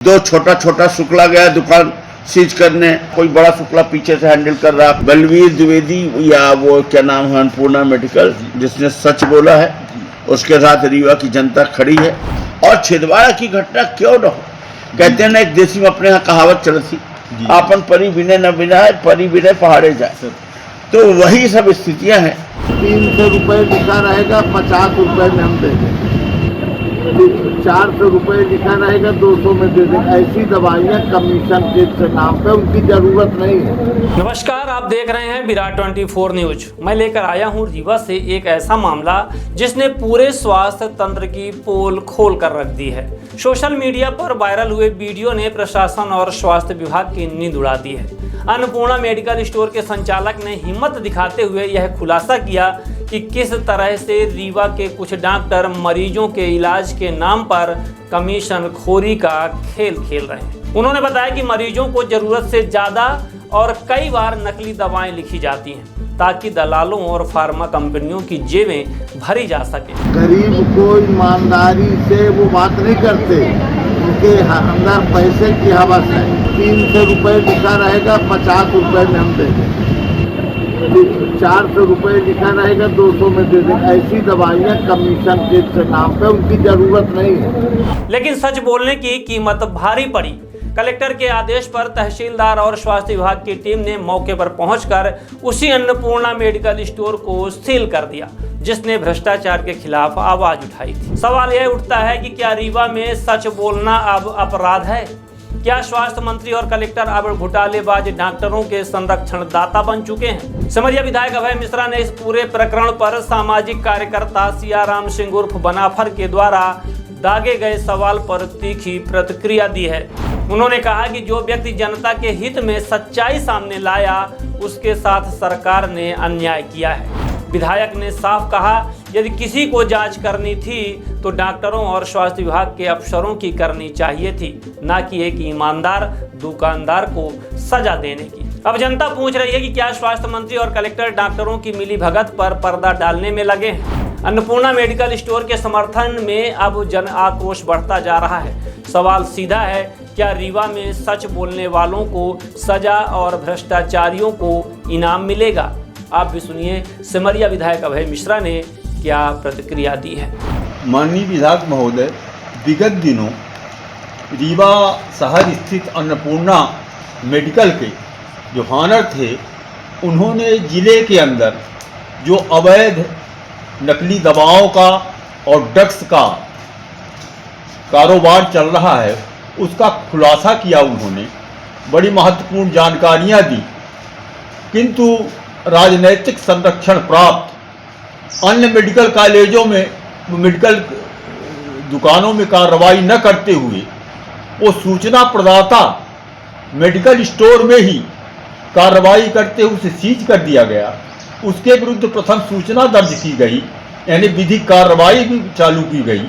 दो छोटा छोटा शुक्ला गया दुकान सीज करने, कोई बड़ा शुक्ला पीछे से हैंडल कर रहा। बलवीर द्विवेदी या वो क्या नाम है अन्नपूर्णा मेडिकल जिसने सच बोला है, उसके साथ रीवा की जनता खड़ी है। और छिंदवाड़ा की घटना क्यों न हो, कहते हैं ना एक देशी में अपने यहाँ कहावत चल थी, आपन परी विनय न विनय परी विनय पहाड़े जाए, तो वही सब स्थितियां हैं। 300 रुपये लिखा रहेगा, 50 रुपये में हम दे देंगे। 400 रुपये लिखा रहेगा, 200 में दे देंगे। ऐसी दवाइयाँ कमीशन के नाम पे उनकी जरूरत नहीं है। नमस्कार, आप देख रहे हैं विराट 24 न्यूज। मैं लेकर आया हूं रीवा से एक ऐसा मामला जिसने पूरे स्वास्थ्य तंत्र की पोल खोल कर रख दी है। सोशल मीडिया पर वायरल हुए वीडियो ने प्रशासन और स्वास्थ्य विभाग की नींद उड़ा दी है। अन्नपूर्णा मेडिकल स्टोर के संचालक ने हिम्मत दिखाते हुए यह खुलासा किया कि किस तरह से रीवा के कुछ डॉक्टर मरीजों के इलाज के नाम पर कमीशन खोरी का खेल खेल रहे हैं। उन्होंने बताया कि मरीजों को जरूरत से ज़्यादा और कई बार नकली दवाएं लिखी जाती हैं ताकि दलालों और फार्मा कंपनियों की जेबें भरी जा सके। गरीब को ईमानदारी से वो बात नहीं करते, उनके अंदर पैसे की हवस है। 300 रुपये लिखा रहेगा, 50 रुपये में हम दे देंगे। 400 रुपये लिखा रहेगा, 200 में दे देंगे। ऐसी दवाइयाँ कमीशन के नाम पे उनकी जरूरत नहीं है। लेकिन सच बोलने की कीमत भारी पड़ी। कलेक्टर के आदेश पर तहसीलदार और स्वास्थ्य विभाग की टीम ने मौके पर पहुंचकर उसी अन्नपूर्णा मेडिकल स्टोर को सील कर दिया जिसने भ्रष्टाचार के खिलाफ आवाज उठाई थी। सवाल यह उठता है कि क्या रीवा में सच बोलना अब अपराध है? क्या स्वास्थ्य मंत्री और कलेक्टर अब घोटालेबाज डॉक्टरों के संरक्षण दाता बन चुके हैं? सिमरिया विधायक अभय मिश्रा ने इस पूरे प्रकरण पर सामाजिक कार्यकर्ता सियाराम सिंह उर्फ बनाफर के द्वारा दागे गए सवाल पर तीखी प्रतिक्रिया दी है। उन्होंने कहा कि जो व्यक्ति जनता के हित में सच्चाई सामने लाया उसके साथ सरकार ने अन्याय किया है। विधायक ने साफ कहा, यदि किसी को जांच करनी थी तो डॉक्टरों और स्वास्थ्य विभाग के अफसरों की करनी चाहिए थी, ना कि एक ईमानदार दुकानदार को सजा देने की। अब जनता पूछ रही है कि क्या स्वास्थ्य मंत्री और कलेक्टर डॉक्टरों की मिलीभगत पर पर्दा डालने में लगे हैं? अन्नपूर्णा मेडिकल स्टोर के समर्थन में अब जन आक्रोश बढ़ता जा रहा है। सवाल सीधा है, क्या रीवा में सच बोलने वालों को सजा और भ्रष्टाचारियों को इनाम मिलेगा? आप भी सुनिए सिमरिया विधायक अभय मिश्रा ने क्या प्रतिक्रिया दी है। माननीय विधायक महोदय, विगत दिनों रीवा शहर स्थित अन्नपूर्णा मेडिकल के जो ऑनर थे, उन्होंने जिले के अंदर जो अवैध नकली दवाओं का और ड्रग्स का कारोबार चल रहा है उसका खुलासा किया। उन्होंने बड़ी महत्वपूर्ण जानकारियां दी, किंतु राजनैतिक संरक्षण प्राप्त अन्य मेडिकल कॉलेजों में, मेडिकल दुकानों में कार्रवाई न करते हुए वो सूचना प्रदाता मेडिकल स्टोर में ही कार्रवाई करते हुए उसे सीज कर दिया गया। उसके विरुद्ध प्रथम सूचना दर्ज की गई, यानी विधिक कार्रवाई भी चालू की गई,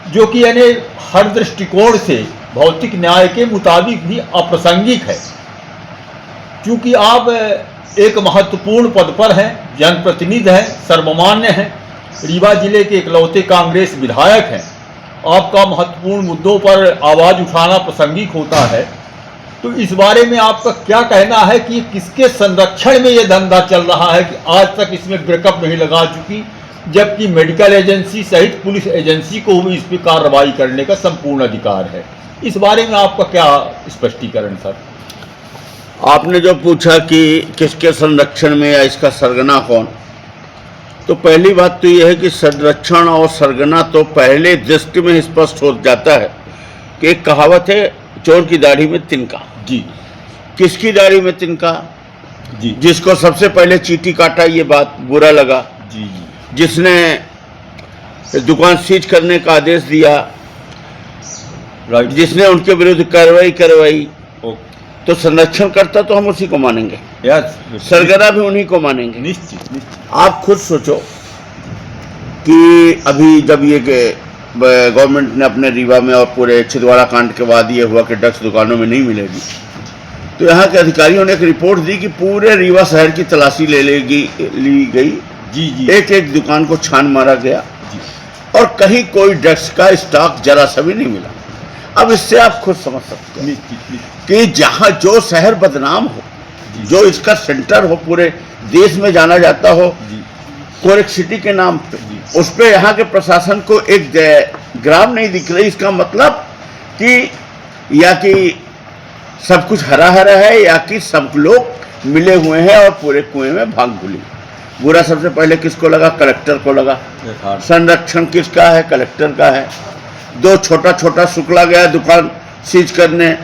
जो कि यानी हर दृष्टिकोण से भौतिक न्याय के मुताबिक भी अप्रासंगिक है। क्योंकि आप एक महत्वपूर्ण पद पर हैं, जनप्रतिनिधि हैं, सर्वमान्य हैं, रीवा जिले के इकलौते कांग्रेस विधायक हैं, आपका महत्वपूर्ण मुद्दों पर आवाज़ उठाना प्रासंगिक होता है। तो इस बारे में आपका क्या कहना है कि किसके संरक्षण में ये धंधा चल रहा है कि आज तक इसमें ब्रेकअप नहीं लगा चुकी, जबकि मेडिकल एजेंसी सहित पुलिस एजेंसी को भी इस पर कार्रवाई करने का संपूर्ण अधिकार है? इस बारे में आपका क्या स्पष्टीकरण सर? आपने जो पूछा कि किसके संरक्षण में या इसका सरगना कौन, तो पहली बात तो यह है कि संरक्षण और सरगना तो पहले दृष्टि में स्पष्ट हो जाता है कि एक कहावत है, चोर की दाढ़ी में तिनका। जी, किसकी दाढ़ी में तिनका? जी, जिसको सबसे पहले चीटी काटा, ये बात बुरा लगा। जी, जिसने दुकान सीज करने का आदेश दिया, राइट, जिसने उनके विरुद्ध कार्रवाई करवाई, ओके, तो संरक्षण करता तो हम उसी को मानेंगे, यस, सरगना भी उन्हीं को मानेंगे। निश्चित निश्चित। आप खुद सोचो कि अभी जब ये गवर्नमेंट ने अपने रीवा में और पूरे छिंदवाड़ा कांड के बाद ये हुआ कि ड्रग्स दुकानों में नहीं मिलेगी, तो यहाँ के अधिकारियों ने एक रिपोर्ट दी कि पूरे रीवा शहर की तलाशी ली गई। जी जी, एक एक दुकान को छान मारा गया और कहीं कोई ड्रग्स का स्टॉक जरा सा भी नहीं मिला। अब इससे आप खुद समझ सकते हैं निश्चित कि जहाँ जो शहर बदनाम हो, जो इसका सेंटर हो, पूरे देश में जाना जाता हो, कोरेक सिटी के नाम पे, उस पे यहाँ के प्रशासन को एक ग्राम नहीं दिख रही। इसका मतलब कि या कि सब कुछ हरा हरा है या कि सब लोग मिले हुए हैं और पूरे कुएं में भाग भूले। बुरा सबसे पहले किसको लगा? कलेक्टर को लगा। संरक्षण किसका है? कलेक्टर का है। दो छोटा छोटा शुक्ला गया दुकान सीज करने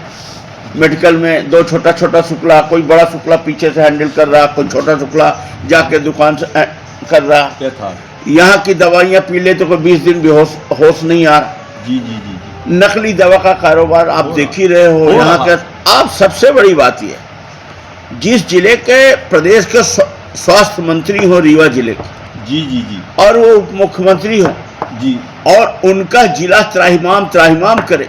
मेडिकल में, दो छोटा छोटा शुक्ला, कोई बड़ा शुक्ला पीछे से हैंडल कर रहा, कोई छोटा शुक्ला जाके दुकान से कर रहा। यहाँ की दवाइयाँ पी ले तो कोई 20 दिन भी होश नहीं आ रहा। जी नकली दवा का कारोबार आप देख ही रहे हो यहाँ के। आप सबसे बड़ी बात यह, जिस जिले के प्रदेश के स्वास्थ्य मंत्री हो रीवा जिले के, जी और वो उप मुख्यमंत्री हो जी, और उनका जिला त्राहिमाम करे,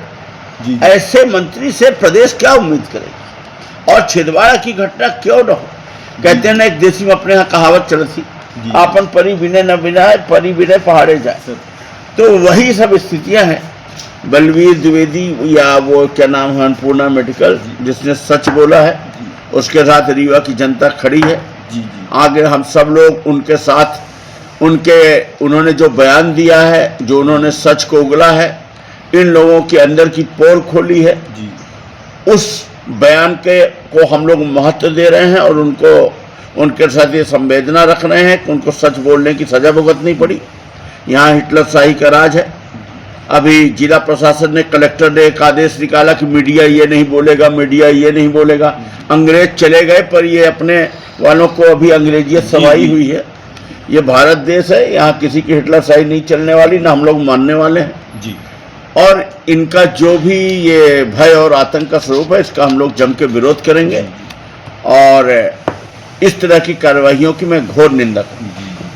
जी ऐसे मंत्री से प्रदेश क्या उम्मीद करेगा? और छिंदवाड़ा की घटना क्यों न हो? कहते हैं ना, एक देशी में अपने यहाँ कहावत चल थी, आपन परी विनय न विनय, परी विनय पहाड़े जाए। तो वही सब स्थितियां हैं। बलवीर द्विवेदी या वो क्या नाम है, अन्नपूर्णा मेडिकल, जिसने सच बोला है, उसके साथ रीवा की जनता खड़ी है। आगे हम सब लोग उनके साथ, उन्होंने जो बयान दिया है, जो उन्होंने सच को उगला है, इन लोगों के अंदर की पोल खोली है, उस बयान को हम लोग महत्व दे रहे हैं और उनके साथ ये संवेदना रख रहे हैं कि उनको सच बोलने की सजा भुगतनी पड़ी। यहाँ हिटलर शाही का राज है। अभी जिला प्रशासन ने, कलेक्टर ने एक आदेश निकाला कि मीडिया ये नहीं बोलेगा, मीडिया ये नहीं बोलेगा। अंग्रेज चले गए पर ये अपने वालों को अभी अंग्रेजियत सवाई हुई है। ये भारत देश है, यहाँ किसी की हिटलर शाही नहीं चलने वाली, ना हम लोग मानने वाले हैं जी। और इनका जो भी ये भय और आतंक का स्वरूप है, इसका हम लोग जम के विरोध करेंगे और इस तरह की कार्रवाइयों की मैं घोर निंदा करूँगा।